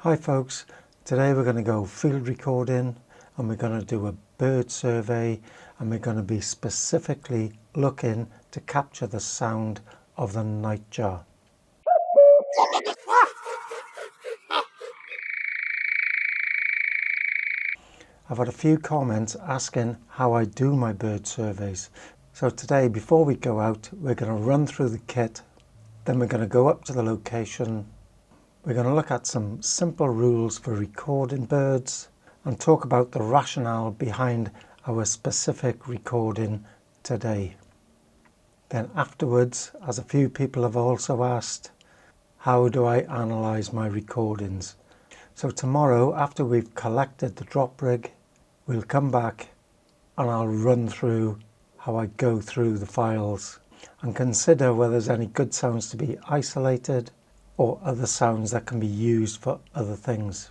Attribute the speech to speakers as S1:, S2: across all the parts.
S1: Hi folks, today we're going to go field recording and we're going to do a bird survey and we're going to be specifically looking to capture the sound of the nightjar. I've had a few comments asking how I do my bird surveys. So today, before we go out, we're going to run through the kit, then we're going to go up to the location. We're going to look at some simple rules for recording birds and talk about the rationale behind our specific recording today. Then afterwards, as a few people have also asked, how do I analyse my recordings? So tomorrow, after we've collected the drop rig, we'll come back and I'll run through how I go through the files and consider whether there's any good sounds to be isolated or other sounds that can be used for other things.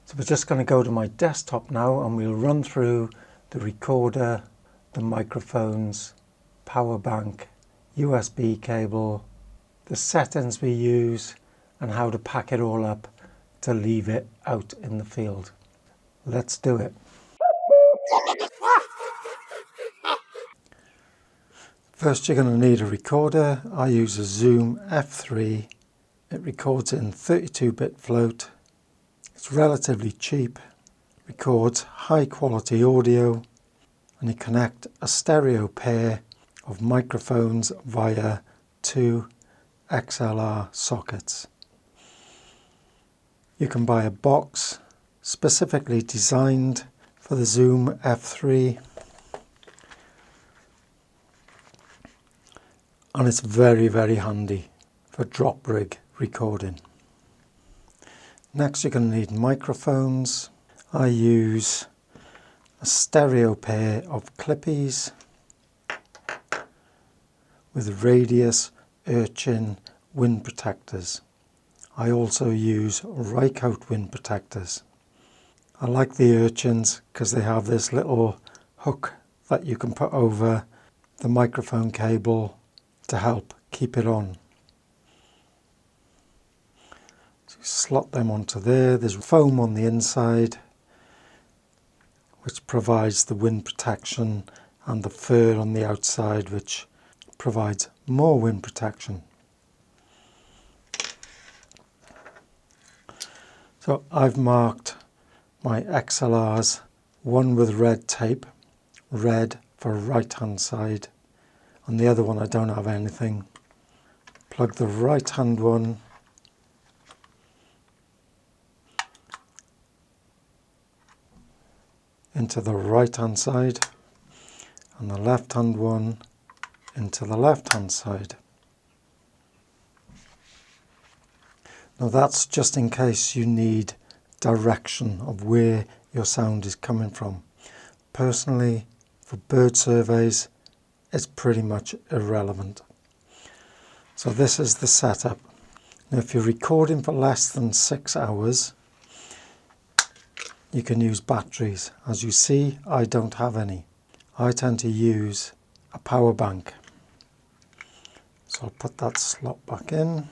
S1: So we're just going to go to my desktop now and we'll run through the recorder, the microphones, power bank, USB cable, the settings we use and how to pack it all up to leave it out in the field. Let's do it. First you're going to need a recorder. I use a Zoom F3. It records in 32-bit float. It's relatively cheap, records high quality audio, and you connect a stereo pair of microphones via two XLR sockets. You can buy a box specifically designed for the Zoom F3, and it's very handy for drop rig recording. Next you're going to need microphones. I use a stereo pair of Clippies with radius urchin wind protectors. I also use Rycote wind protectors. I like the urchins because they have this little hook that you can put over the microphone cable to help keep it on. So you slot them onto there. There's foam on the inside which provides the wind protection, and the fur on the outside which provides more wind protection. So I've marked my XLRs, one with red tape, red for right hand side, and the other one I don't have anything. Plug the right hand one into the right hand side and the left hand one into the left hand side. Now that's just in case you need direction of where your sound is coming from. Personally, for bird surveys, it's pretty much irrelevant. So this is the setup. Now if you're recording for less than 6 hours, you can use batteries. As you see, I don't have any. I tend to use a power bank. So I'll put that slot back in.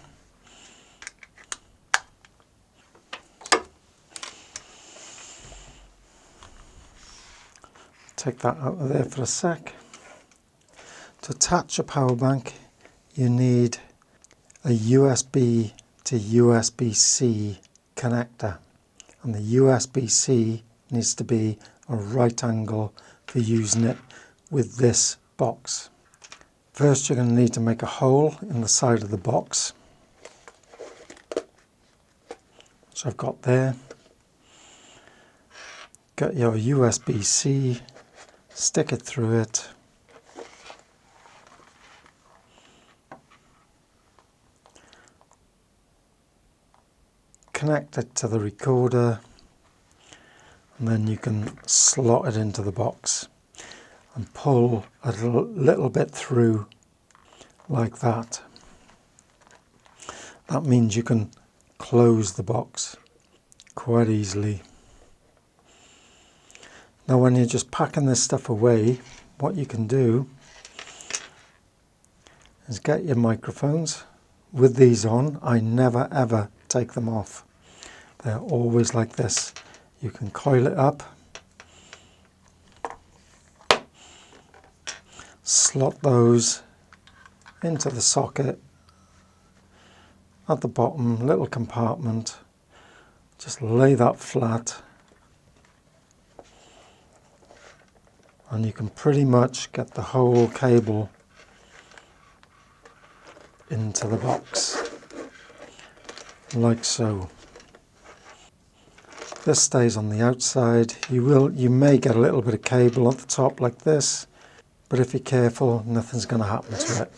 S1: Take that out of there for a sec. To attach a power bank, you need a USB to USB-C connector. And the USB-C needs to be a right angle for using it with this box. First you're going to need to make a hole in the side of the box, which I've got there. Get your USB-C, stick it through it. Connect it to the recorder, and then you can slot it into the box and pull a little bit through like that. That means you can close the box quite easily. Now when you're just packing this stuff away, what you can do is get your microphones. With these on, I never ever take them off. They're always like this. You can coil it up, slot those into the socket at the bottom, little compartment, just lay that flat, and you can pretty much get the whole cable into the box, like so. This stays on the outside. You may get a little bit of cable at the top like this, but if you're careful, nothing's going to happen to it.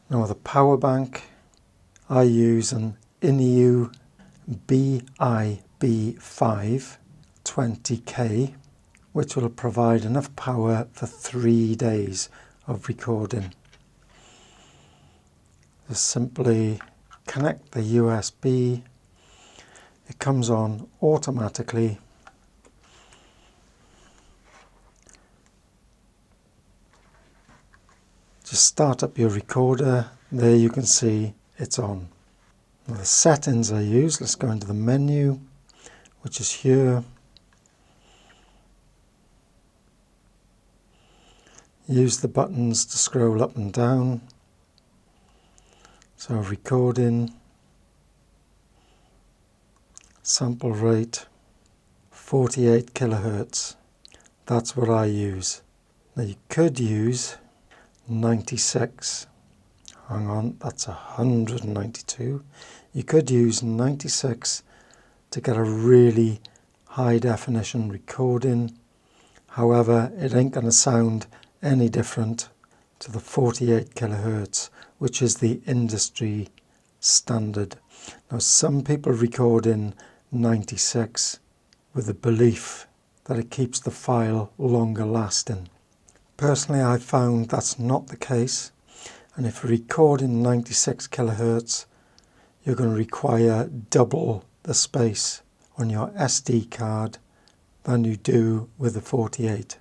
S1: Now with a power bank, I use an Iniu Bi-B5 20K, which will provide enough power for 3 days of recording. Just simply connect the USB, it comes on automatically. Just start up your recorder, there you can see it's on. Now the settings I use, let's go into the menu, which is here. Use the buttons to scroll up and down. So recording, sample rate, 48 kilohertz. That's what I use. Now you could use 96. Hang on, that's 192. You could use 96 to get a really high definition recording. However, it ain't going to sound any different to the 48 kilohertz, which is the industry standard. Now some people record in 96 with the belief that it keeps the file longer lasting. Personally, I found that's not the case, and if you record in 96 kilohertz, you're going to require double the space on your SD card than you do with the 48.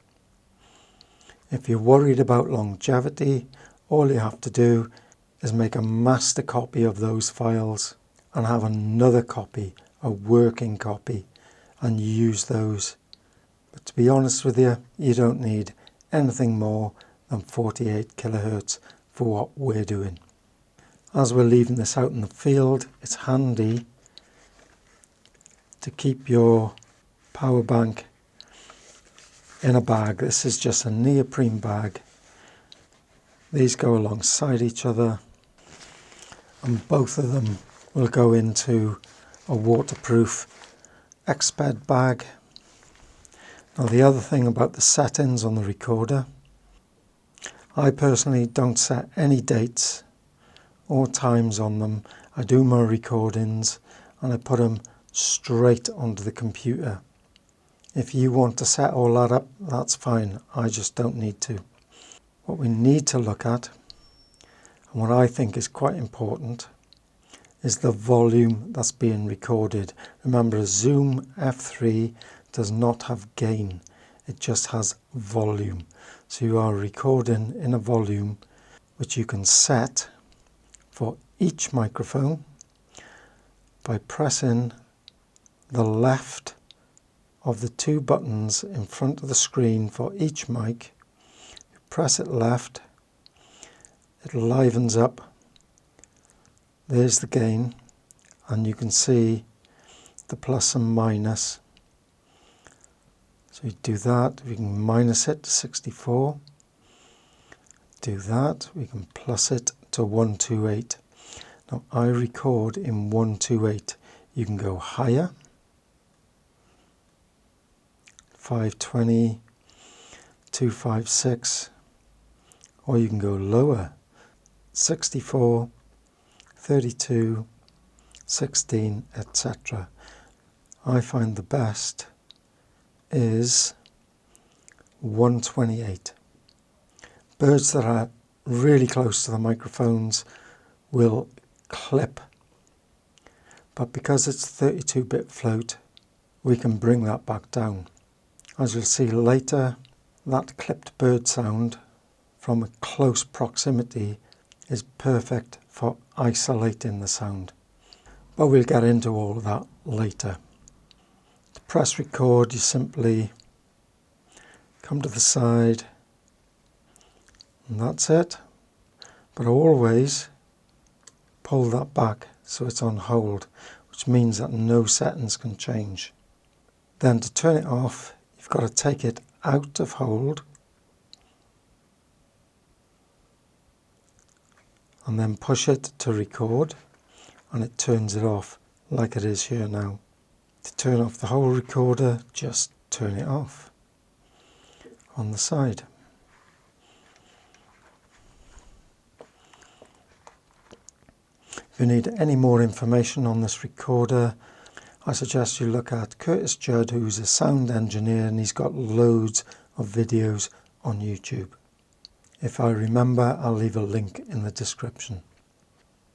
S1: If you're worried about longevity, all you have to do is make a master copy of those files and have another copy, a working copy, and use those. But to be honest with you, you don't need anything more than 48 kilohertz for what we're doing. As we're leaving this out in the field, it's handy to keep your power bank in a bag. This is just a neoprene bag. These go alongside each other, and both of them will go into a waterproof Exped bag. Now the other thing about the settings on the recorder, I personally don't set any dates or times on them. I do my recordings and I put them straight onto the computer. If you want to set all that up, that's fine. I just don't need to. What we need to look at, and what I think is quite important, is the volume that's being recorded. Remember, a Zoom F3 does not have gain, it just has volume. So you are recording in a volume which you can set for each microphone by pressing the left of the two buttons in front of the screen for each mic. You press it left, it livens up. There's the gain, and you can see the plus and minus. So you do that, we can minus it to 64. Do that, we can plus it to 128. Now I record in 128. You can go higher, 520, 256, or you can go lower, 64, 32, 16, etc. I find the best is 128. Birds that are really close to the microphones will clip, but because it's 32-bit float, we can bring that back down. As you'll see later, that clipped bird sound from a close proximity is perfect for isolating the sound. But we'll get into all of that later. To press record, you simply come to the side, and that's it. But always pull that back so it's on hold, which means that no settings can change. Then to turn it off, you've got to take it out of hold and then push it to record, and it turns it off like it is here now. To turn off the whole recorder, just turn it off on the side. If you need any more information on this recorder, I suggest you look at Curtis Judd, who's a sound engineer, and he's got loads of videos on YouTube. If I remember, I'll leave a link in the description.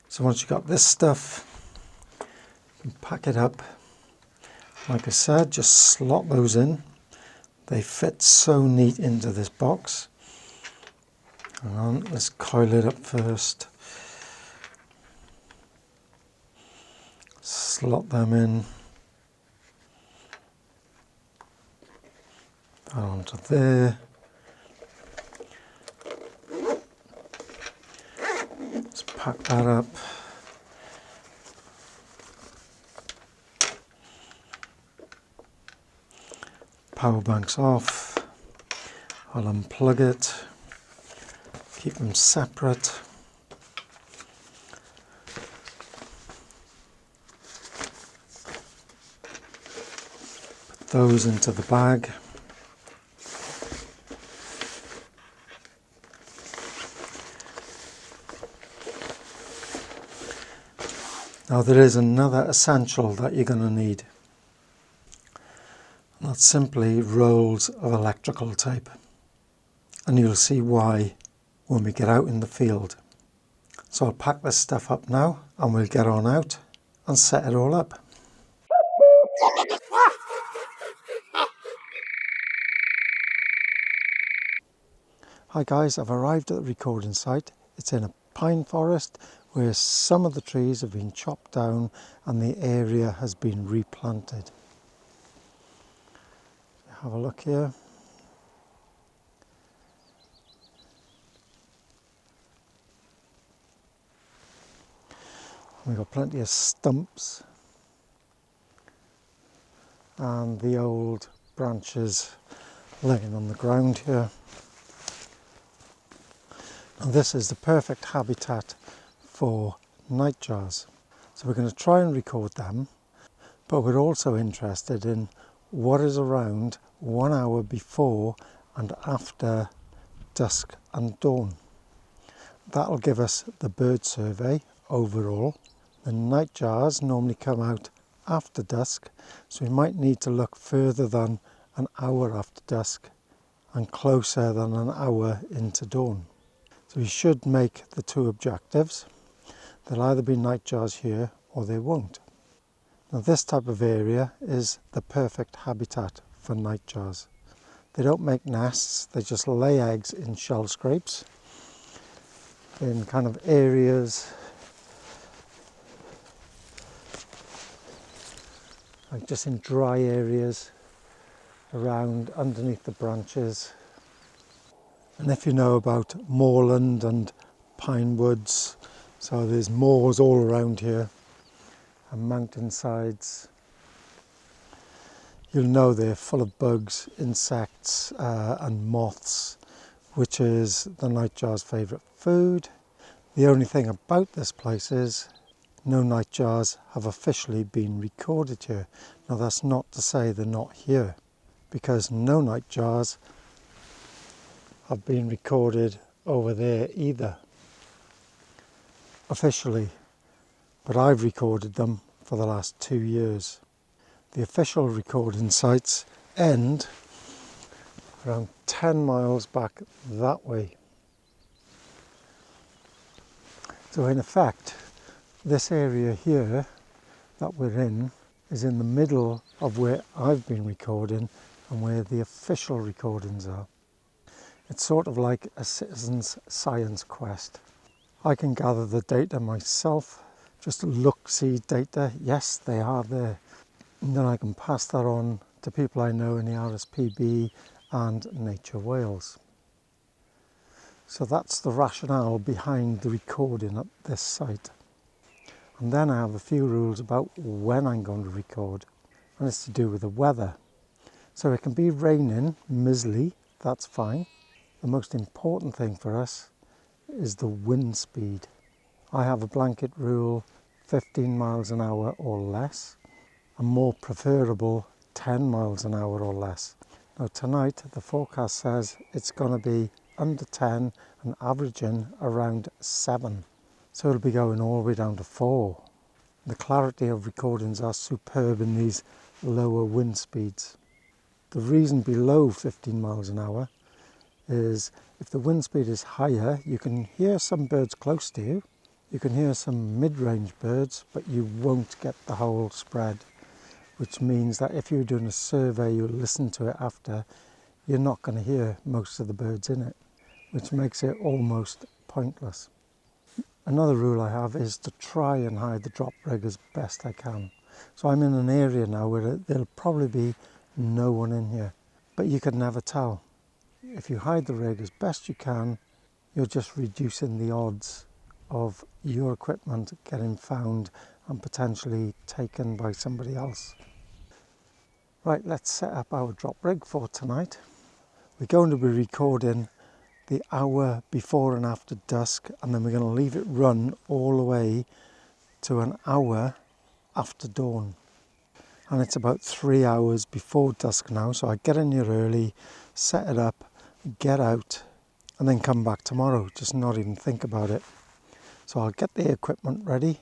S1: So once you've got this stuff, you can pack it up. Like I said, just slot those in. They fit so neat into this box. Hang on, let's coil it up first. Slot them in. That onto there. Let's pack that up. Power bank's off. I'll unplug it. Keep them separate. Put those into the bag. Now there is another essential that you're going to need. And that's simply rolls of electrical tape. And you'll see why when we get out in the field. So I'll pack this stuff up now and we'll get on out and set it all up. Hi guys, I've arrived at the recording site. It's in a pine forest where some of the trees have been chopped down and the area has been replanted. Have a look here. We've got plenty of stumps and the old branches laying on the ground here. And this is the perfect habitat for nightjars. So we're going to try and record them, but we're also interested in what is around 1 hour before and after dusk and dawn. That'll give us the bird survey overall. The nightjars normally come out after dusk, so we might need to look further than an hour after dusk and closer than an hour into dawn. So we should make the two objectives. There'll either be nightjars here or they won't. Now this type of area is the perfect habitat for nightjars. They don't make nests, they just lay eggs in shell scrapes in kind of areas like just in dry areas around underneath the branches. And if you know about moorland and pine woods, so there's moors all around here and mountainsides, you'll know they're full of bugs, insects and moths, which is the nightjar's favourite food. The only thing about this place is no nightjars have officially been recorded here. Now that's not to say they're not here, because no nightjars have been recorded over there either, officially, but I've recorded them for the last 2 years. The official recording sites end around 10 miles back that way. So in effect, this area here that we're in is in the middle of where I've been recording and where the official recordings are. It's sort of like a citizen's science quest. I can gather the data myself, just look-see data. Yes, they are there. And then I can pass that on to people I know in the RSPB and Nature Wales. So that's the rationale behind the recording at this site. And then I have a few rules about when I'm going to record, and it's to do with the weather. So it can be raining, mizzly, that's fine. The most important thing for us is the wind speed. I have a blanket rule, 15 miles an hour or less, and more preferable 10 miles an hour or less. Now tonight the forecast says it's going to be under 10 and averaging around 7. So it'll be going all the way down to 4. The clarity of recordings are superb in these lower wind speeds. The reason below 15 miles an hour is if the wind speed is higher, you can hear some birds close to you. You can hear some mid-range birds, but you won't get the whole spread, which means that if you're doing a survey, you listen to it after, you're not going to hear most of the birds in it, which makes it almost pointless. Another rule I have is to try and hide the drop rig as best I can. So I'm in an area now where there'll probably be no one in here, but you can never tell. If you hide the rig as best you can, you're just reducing the odds of your equipment getting found and potentially taken by somebody else. Right, let's set up our drop rig for tonight. We're going to be recording the hour before and after dusk, and then we're going to leave it run all the way to an hour after dawn. And it's about 3 hours before dusk now, so I get in here early, set it up, get out, and then come back tomorrow, just not even think about it. So I'll get the equipment ready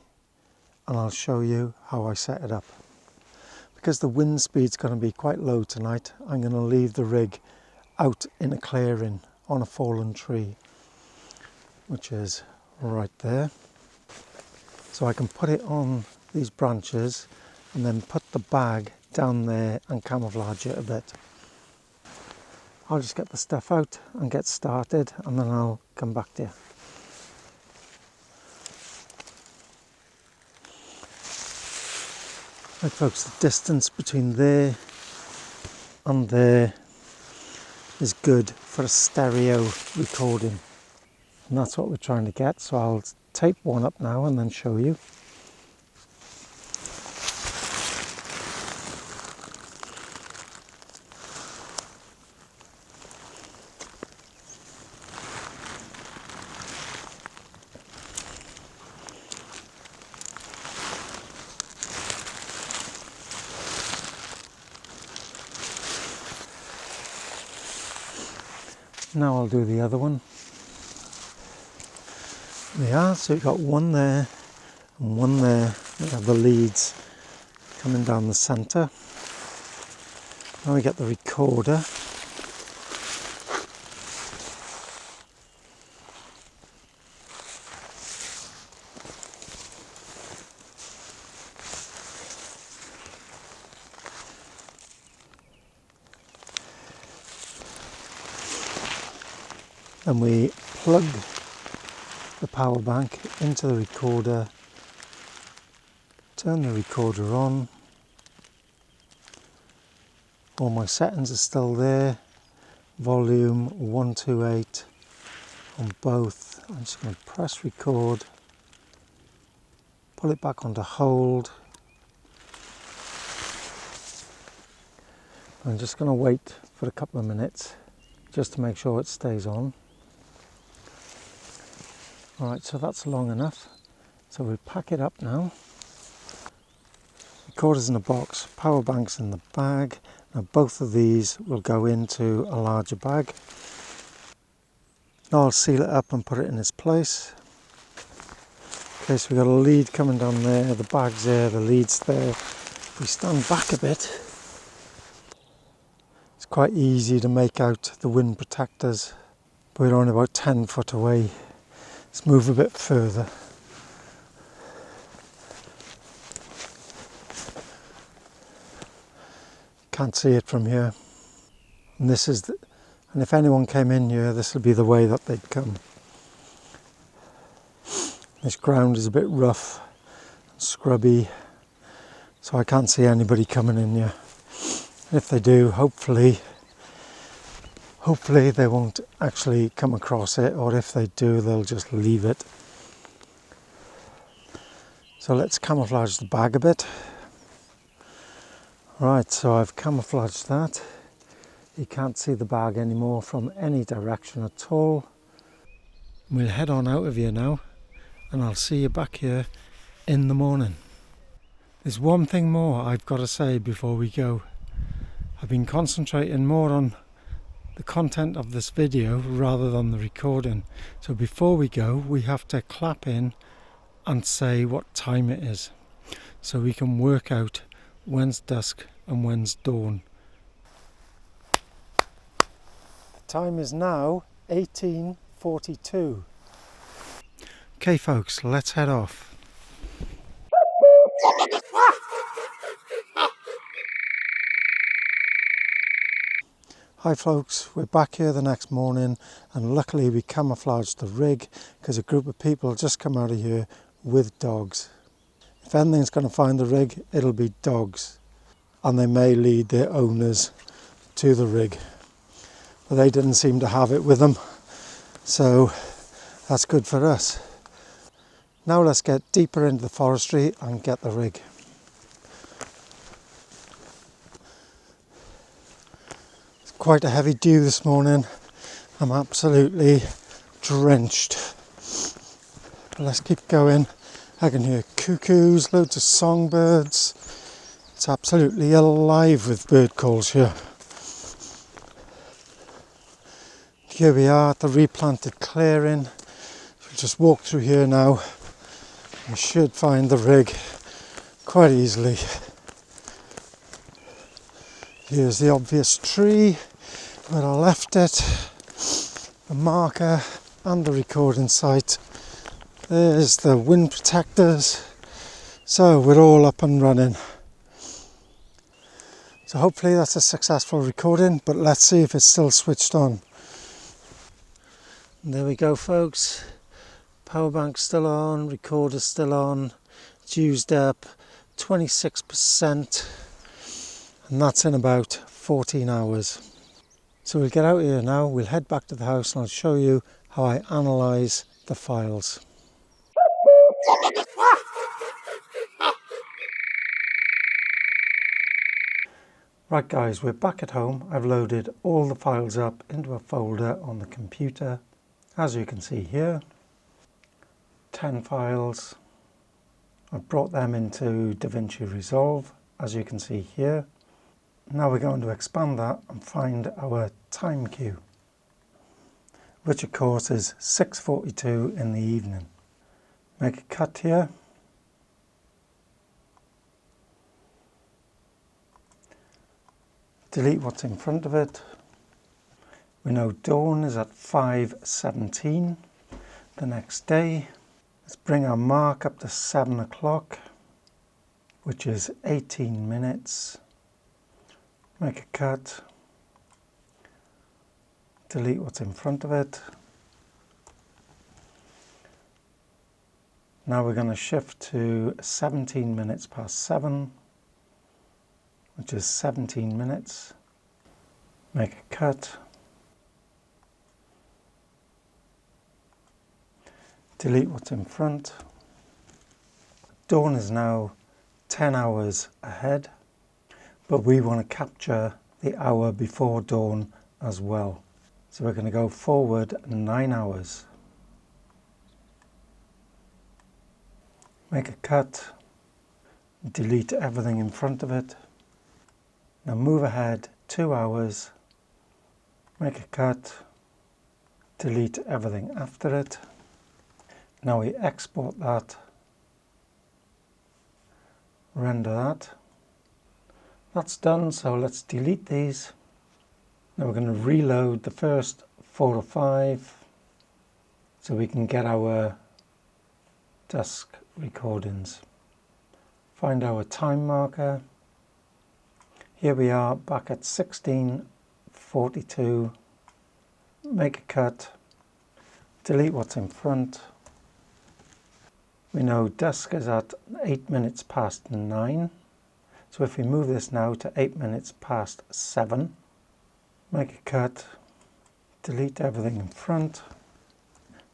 S1: and I'll show you how I set it up. Because the wind speed's going to be quite low tonight, I'm going to leave the rig out in a clearing on a fallen tree, which is right there. So I can put it on these branches and then put the bag down there and camouflage it a bit. I'll just get the stuff out and get started, and then I'll come back to you. Right folks, the distance between there and there is good for a stereo recording, and that's what we're trying to get. So I'll tape one up now and then show you. Now I'll do the other one. There are, so you've got one there and one there. We have the leads coming down the centre. Now we get the recorder. And we plug the power bank into the recorder, turn the recorder on. All my settings are still there, volume 128 on both. I'm just going to press record, pull it back onto hold. I'm just going to wait for a couple of minutes just to make sure it stays on. Alright, so that's long enough. So we'll pack it up now. Recorder's in a box, power bank's in the bag. Now both of these will go into a larger bag. Now I'll seal it up and put it in its place. Okay, so we've got a lead coming down there, the bag's there, the lead's there. If we stand back a bit, it's quite easy to make out the wind protectors. But we're only about 10 foot away. Let's move a bit further. Can't see it from here. And this is and if anyone came in here, this would be the way that they'd come. This ground is a bit rough and scrubby, so I can't see anybody coming in here. And if they do, hopefully they won't actually come across it, or if they do, they'll just leave it. So let's camouflage the bag a bit. Right, so I've camouflaged that. You can't see the bag anymore from any direction at all. We'll head on out of here now, and I'll see you back here in the morning. There's one thing more I've got to say before we go. I've been concentrating more on the content of this video rather than the recording. So before we go, we have to clap in and say what time it is, so we can work out when's dusk and when's dawn. The time is now 18:42. Okay folks, let's head off. Hi folks, we're back here the next morning, and luckily we camouflaged the rig because a group of people just come out of here with dogs. If anything's going to find the rig, it'll be dogs, and they may lead their owners to the rig, but they didn't seem to have it with them, so that's good for us. Now let's get deeper into the forestry and get the rig. Quite a heavy dew this morning. I'm absolutely drenched. But let's keep going. I can hear cuckoos, loads of songbirds. It's absolutely alive with bird calls here. Here we are at the replanted clearing. We'll just walk through here now. We should find the rig quite easily. Here's the obvious tree where I left it, the marker and the recording site. There's the wind protectors. So we're all up and running. So hopefully that's a successful recording, but let's see if it's still switched on. And there we go folks. Power bank's still on, recorder's still on. It's used up 26%. And that's in about 14 hours. So we'll get out here now, we'll head back to the house and I'll show you how I analyse the files. Right guys, we're back at home. I've loaded all the files up into a folder on the computer. As you can see here, 10 files. I've brought them into Davinci Resolve, as you can see here. Now we're going to expand that and find our time cue, which of course is 6:42 in the evening. Make a cut here. Delete what's in front of it. We know dawn is at 5:17 the next day. Let's bring our mark up to 7 o'clock, which is 18 minutes. Make a cut, delete what's in front of it. Now we're going to shift to 17 minutes past 7, which is 17 minutes. Make a cut, delete what's in front. Dawn is now 10 hours ahead. But we want to capture the hour before dawn as well. So we're going to go forward 9 hours. Make a cut, delete everything in front of it. Now move ahead 2 hours, make a cut, delete everything after it. Now we export that, render that. That's done, so let's delete these. Now we're going to reload the first 4 or 5 so we can get our dusk recordings. Find our time marker. Here we are back at 16:42. Make a cut, delete what's in front. We know dusk is at 8 minutes past 9. So if we move this now to 8 minutes past 7, make a cut, delete everything in front.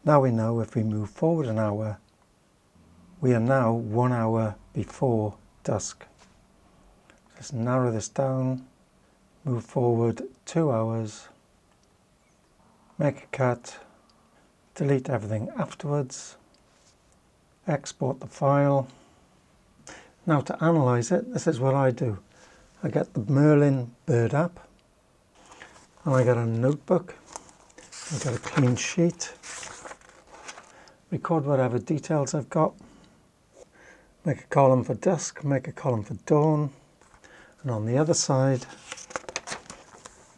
S1: Now we know if we move forward an hour, we are now 1 hour before dusk. Just narrow this down, move forward 2 hours, make a cut, delete everything afterwards, export the file. Now to analyze it, this is what I do. I get the Merlin Bird app, and I get a notebook, I get a clean sheet, record whatever details I've got, make a column for dusk, make a column for dawn, and on the other side,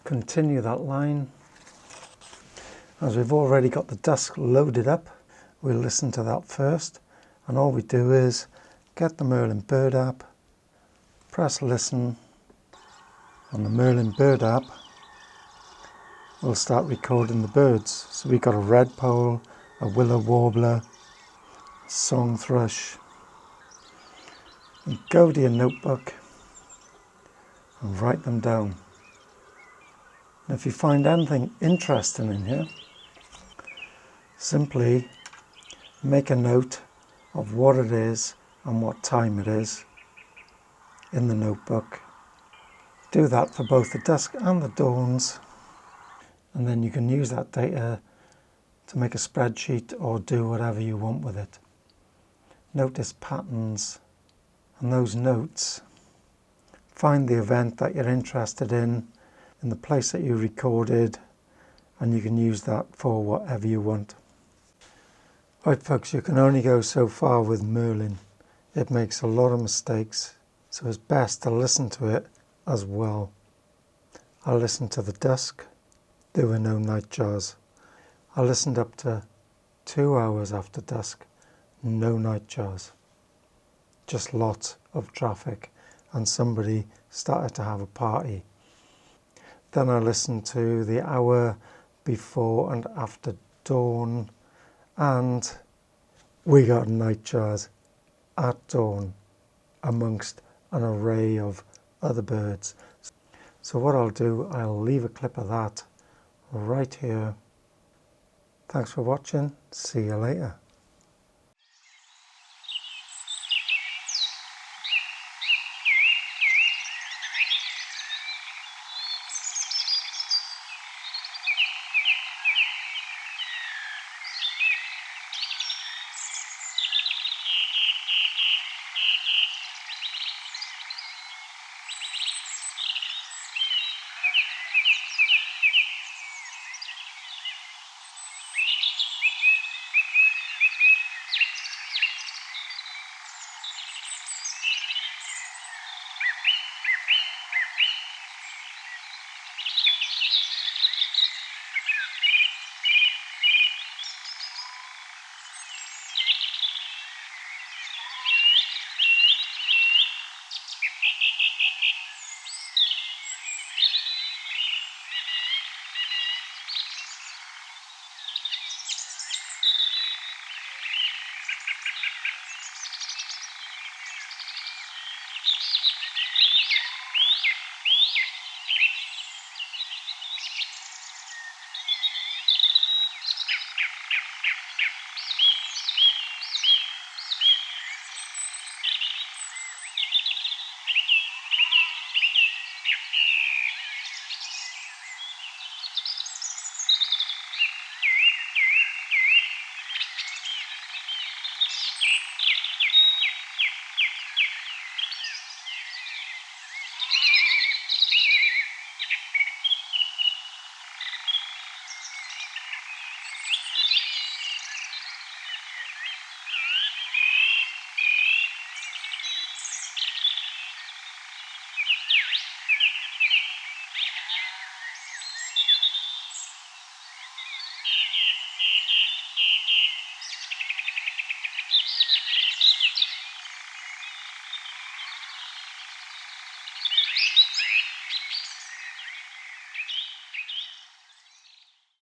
S1: continue that line. As we've already got the dusk loaded up, we'll listen to that first, and all we do is get the Merlin Bird app, press listen. On the Merlin Bird app, we'll start recording the birds. So we've got a redpoll, a willow warbler, a song thrush. And go to your notebook and write them down. And if you find anything interesting in here, simply make a note of what it is and what time it is in the notebook. Do that for both the dusk and the dawns, and then you can use that data to make a spreadsheet or do whatever you want with it. Notice patterns, and those notes, find the event that you're interested in the place that you recorded, and you can use that for whatever you want. Right folks, you can only go so far with Merlin. It makes a lot of mistakes, so it's best to listen to it as well. I listened to the dusk, there were no nightjars. I listened up to 2 hours after dusk, no nightjars. Just lots of traffic, and somebody started to have a party. Then I listened to the hour before and after dawn, and we got nightjars at dawn amongst an array of other birds. So what I'll do, I'll leave a clip of that right here. Thanks for watching. See you later.